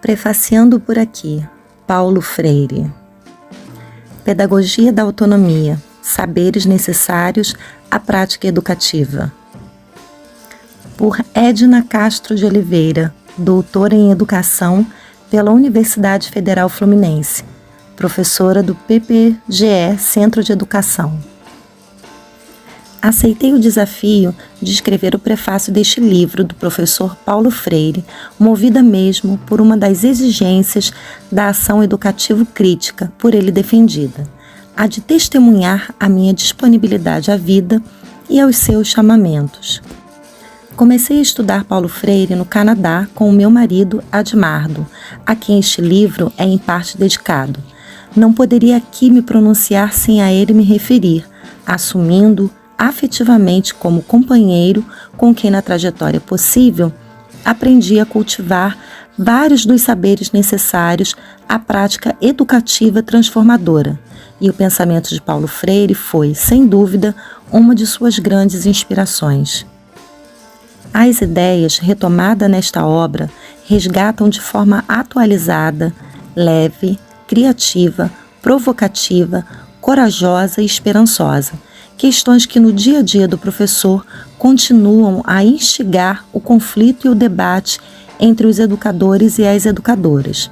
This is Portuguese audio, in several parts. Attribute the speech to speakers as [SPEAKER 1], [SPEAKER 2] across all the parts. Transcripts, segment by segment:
[SPEAKER 1] Prefaciando por aqui, Paulo Freire. Pedagogia da autonomia, saberes necessários à prática educativa. Por Edna Castro de Oliveira, doutora em Educação pela Universidade Federal Fluminense, professora do PPGE Centro de Educação. Aceitei o desafio de escrever o prefácio deste livro do professor Paulo Freire, movida mesmo por uma das exigências da ação educativo-crítica por ele defendida, a de testemunhar a minha disponibilidade à vida e aos seus chamamentos. Comecei a estudar Paulo Freire no Canadá com o meu marido Admardo, a quem este livro é em parte dedicado. Não poderia aqui me pronunciar sem a ele me referir, assumindo afetivamente como companheiro com quem na trajetória possível aprendi a cultivar vários dos saberes necessários à prática educativa transformadora, e o pensamento de Paulo Freire foi, sem dúvida, uma de suas grandes inspirações. As ideias retomadas nesta obra resgatam de forma atualizada, leve, criativa, provocativa, corajosa e esperançosa, questões que no dia a dia do professor continuam a instigar o conflito e o debate entre os educadores e as educadoras,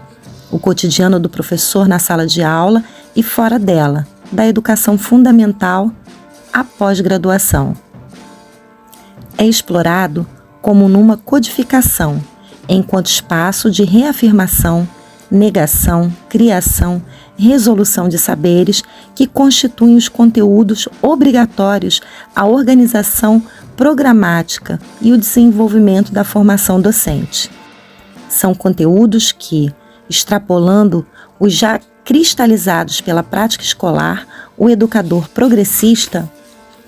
[SPEAKER 1] o cotidiano do professor na sala de aula e fora dela, da educação fundamental à pós-graduação. É explorado como numa codificação, enquanto espaço de reafirmação, negação, criação, resolução de saberes que constituem os conteúdos obrigatórios à organização programática e o desenvolvimento da formação docente. São conteúdos que, extrapolando os já cristalizados pela prática escolar, o educador progressista,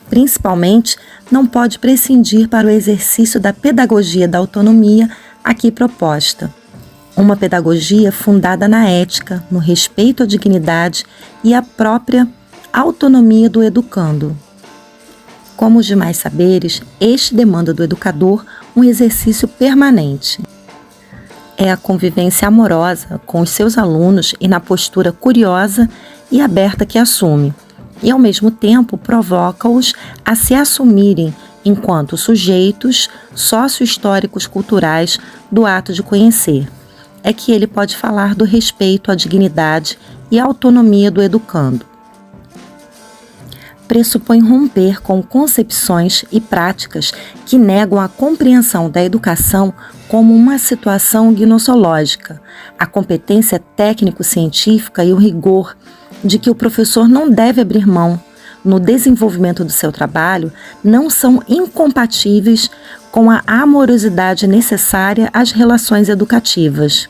[SPEAKER 1] principalmente, não pode prescindir para o exercício da pedagogia da autonomia aqui proposta. Uma pedagogia fundada na ética, no respeito à dignidade e à própria autonomia do educando. Como os demais saberes, este demanda do educador um exercício permanente. É a convivência amorosa com os seus alunos e na postura curiosa e aberta que assume, e ao mesmo tempo provoca-os a se assumirem enquanto sujeitos sócio-históricos culturais do ato de conhecer. É que ele pode falar do respeito à dignidade e à autonomia do educando. Pressupõe romper com concepções e práticas que negam a compreensão da educação como uma situação gnossológica, a competência técnico-científica e o rigor de que o professor não deve abrir mão no desenvolvimento do seu trabalho não são incompatíveis com a amorosidade necessária às relações educativas.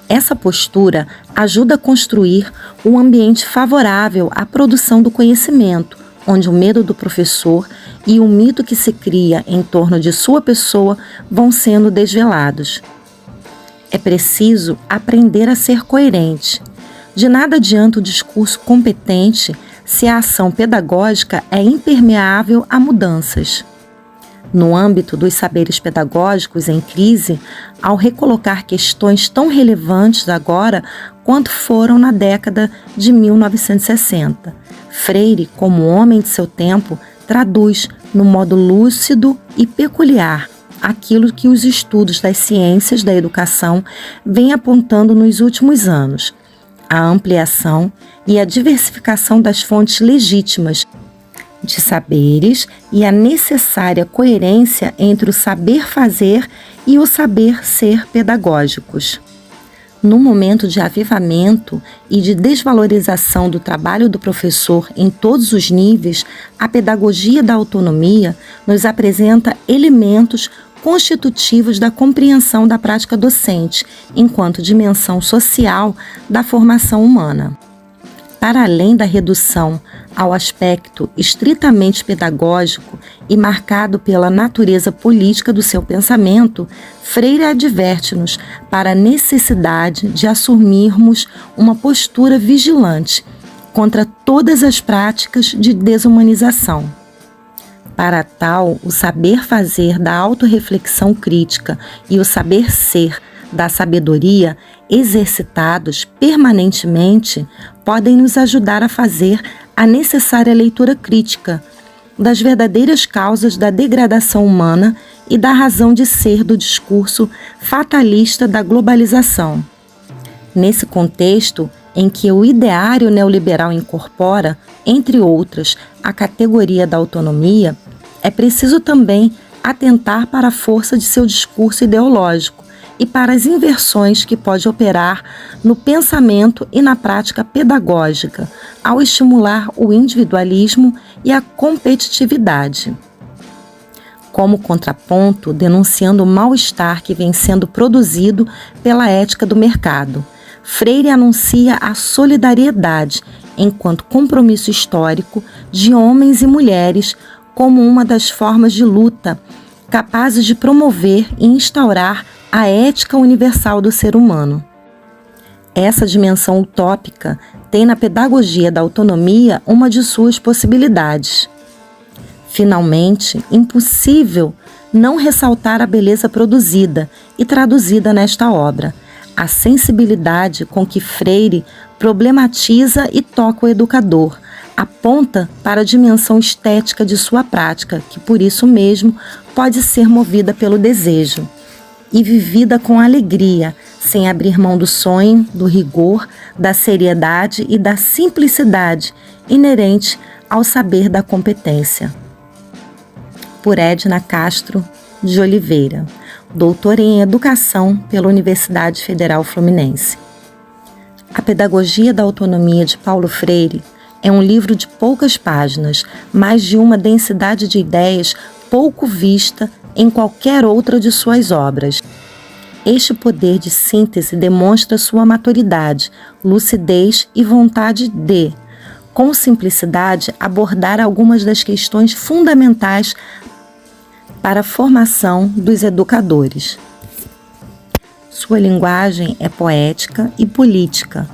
[SPEAKER 1] Essa postura ajuda a construir um ambiente favorável à produção do conhecimento, onde o medo do professor e o mito que se cria em torno de sua pessoa vão sendo desvelados. É preciso aprender a ser coerente. De nada adianta o discurso competente se a ação pedagógica é impermeável a mudanças. No âmbito dos saberes pedagógicos em crise, ao recolocar questões tão relevantes agora quanto foram na década de 1960, Freire, como homem de seu tempo, traduz no modo lúcido e peculiar aquilo que os estudos das ciências da educação vêm apontando nos últimos anos: a ampliação e a diversificação das fontes legítimas de saberes e a necessária coerência entre o saber fazer e o saber ser pedagógicos. No momento de avivamento e de desvalorização do trabalho do professor em todos os níveis, a pedagogia da autonomia nos apresenta elementos constitutivos da compreensão da prática docente, enquanto dimensão social da formação humana. Para além da redução ao aspecto estritamente pedagógico e marcado pela natureza política do seu pensamento, Freire adverte-nos para a necessidade de assumirmos uma postura vigilante contra todas as práticas de desumanização. Para tal, o saber fazer da autorreflexão crítica e o saber ser da sabedoria exercitados permanentemente, podem nos ajudar a fazer a necessária leitura crítica das verdadeiras causas da degradação humana e da razão de ser do discurso fatalista da globalização. Nesse contexto, em que o ideário neoliberal incorpora, entre outras, a categoria da autonomia, é preciso também atentar para a força de seu discurso ideológico e para as inversões que pode operar no pensamento e na prática pedagógica, ao estimular o individualismo e a competitividade. Como contraponto, denunciando o mal-estar que vem sendo produzido pela ética do mercado, Freire anuncia a solidariedade enquanto compromisso histórico de homens e mulheres como uma das formas de luta capazes de promover e instaurar a ética universal do ser humano. Essa dimensão utópica tem na pedagogia da autonomia uma de suas possibilidades. Finalmente, impossível não ressaltar a beleza produzida e traduzida nesta obra, a sensibilidade com que Freire problematiza e toca o educador, aponta para a dimensão estética de sua prática, que por isso mesmo pode ser movida pelo desejo e vivida com alegria, sem abrir mão do sonho, do rigor, da seriedade e da simplicidade inerente ao saber da competência. Por Edna Castro de Oliveira, doutora em Educação pela Universidade Federal Fluminense. A Pedagogia da Autonomia de Paulo Freire é um livro de poucas páginas, mas de uma densidade de ideias pouco vista em qualquer outra de suas obras. Este poder de síntese demonstra sua maturidade, lucidez e vontade de, com simplicidade, abordar algumas das questões fundamentais para a formação dos educadores. Sua linguagem é poética e política,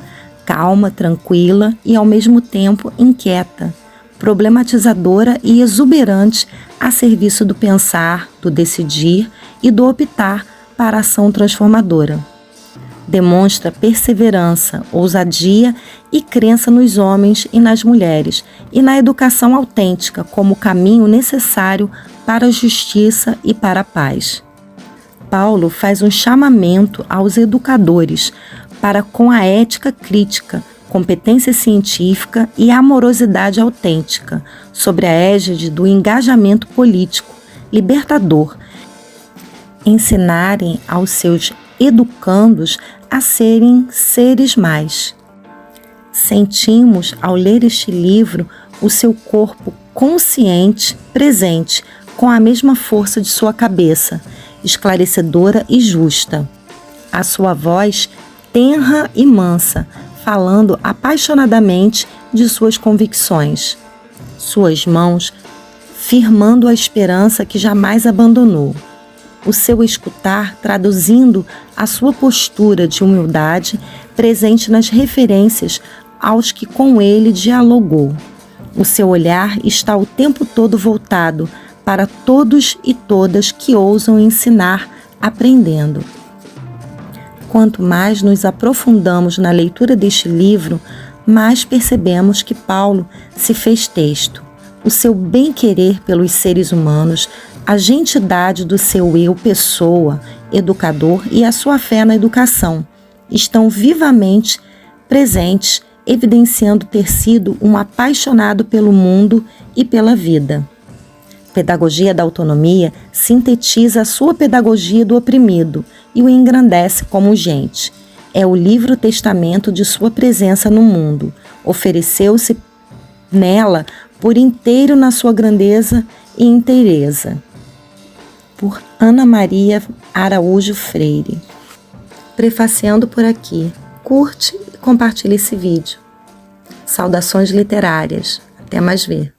[SPEAKER 1] calma, tranquila e ao mesmo tempo inquieta, problematizadora e exuberante a serviço do pensar, do decidir e do optar para a ação transformadora. Demonstra perseverança, ousadia e crença nos homens e nas mulheres e na educação autêntica como caminho necessário para a justiça e para a paz. Paulo faz um chamamento aos educadores para, com a ética crítica, competência científica e amorosidade autêntica, sobre a égide do engajamento político libertador, ensinarem aos seus educandos a serem seres mais. Sentimos, ao ler este livro, o seu corpo consciente, presente, com a mesma força de sua cabeça, esclarecedora e justa. A sua voz tenra e mansa, falando apaixonadamente de suas convicções. Suas mãos firmando a esperança que jamais abandonou. O seu escutar traduzindo a sua postura de humildade presente nas referências aos que com ele dialogou. O seu olhar está o tempo todo voltado para todos e todas que ousam ensinar aprendendo. Quanto mais nos aprofundamos na leitura deste livro, mais percebemos que Paulo se fez texto. O seu bem-querer pelos seres humanos, a gentidade do seu eu pessoa, educador e a sua fé na educação estão vivamente presentes, evidenciando ter sido um apaixonado pelo mundo e pela vida. Pedagogia da Autonomia sintetiza a sua pedagogia do oprimido e o engrandece como gente. É o livro-testamento de sua presença no mundo. Ofereceu-se nela por inteiro na sua grandeza e inteireza. Por Ana Maria Araújo Freire. Prefaciando por aqui. Curte e compartilhe esse vídeo. Saudações literárias. Até mais ver.